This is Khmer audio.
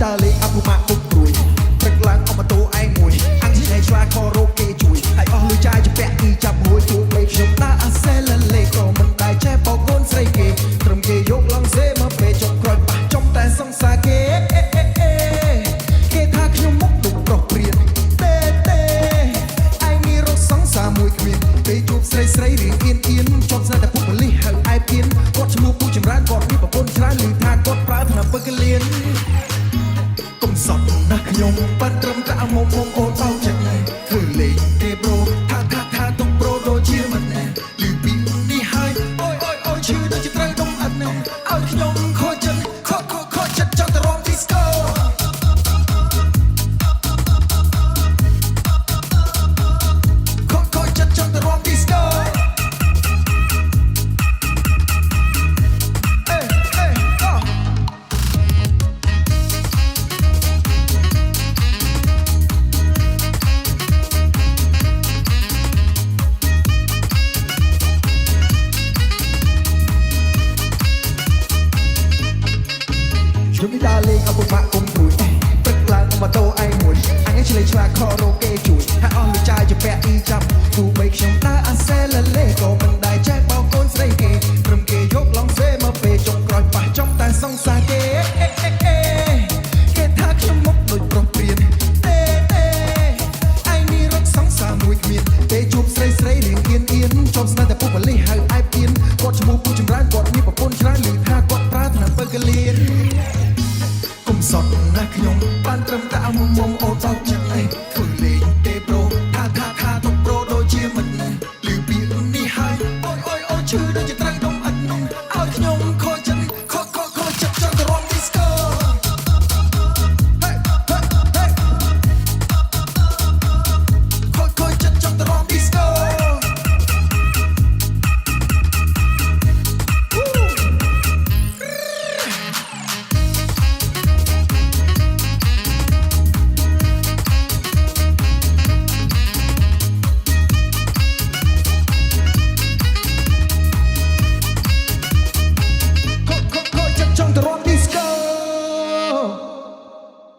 តាលេអពុម៉ាក់ពុកព្រួយព្រឹកឡើងអមតោឯងមួយអាំងឆ្នៃឆ្លាខរោគេជួយហើយអស់លុយចាយជាពាក់គឺចាប់មួយជួបបីខ្ញុំតាអាសែលលេក៏មិនដែរចេះបោកូនស្រីគេត្រឹមគេយកឡងសេមកពេលចុកក្រោយប៉ះចំតែសង្សារគេគេថាខ្ញុំមុខដូចប្រុសព្រានទេឯងមានរកសង្សារមួយគ្មានពេលជួបស្រីរៀងអៀនជាប់ស្នេហ៍តែពុកបលិះហើយឯពៀនគាត់ឈ្មោះពូចម្រើនគាត់មានប្រពន្ធច្រើនឮថាគាត់ប្រើថ្នាំពឹកកលៀនគុំសត់ណាស់ខ្ញុំបានត្រឹមតែមុំអូនបោកចិត្តធ្វើលេងទេប្រូថាទុំប្រូដូចជាមិនណែឮពីនេះហើយអូយឈឺដូចជាត្រូវដុំអត់នឹងឲ្យខ្ញុំខូចចិត្តចង់ទៅរំឌីស្កូខូចចិត្តចង់ទៅរំឌីស្កូខ្ញុំនេះដើរលេងអពុម៉ាក់គុំព្រួយព្រឹកឡើងម៉ូតូឯងមួយអញឆ្លេឆ្លាខរោគេជួយហើយអស់លុយចាយជាពាក់ចាប់ទោះបីខ្ញុំដើរអាសែលលេក៏មិនដែរចេះបោកកូនស្រីគេព្រមគេយកឡងសេមកពេលចុងក្រោយប៉ះចំតែសង្សារគេគេថាខ្ញុំមុខដូចប្រុសព្រានទេឯងមានរកសង្សារមួយគ្មានពេលជួបស្រីរៀងអៀនជាប់ស្នេហ៍តែពុកបលិះហើយឯពៀនគាត់ឈ្មោះពូចម្រើនគាត់មានប្រពន្ធច្រើនឮថាគាត់ប្រើថ្នាំពឹកកលៀនគុំសត់ណាស់ខ្ញុំបានត្រឹមតែមុំអូន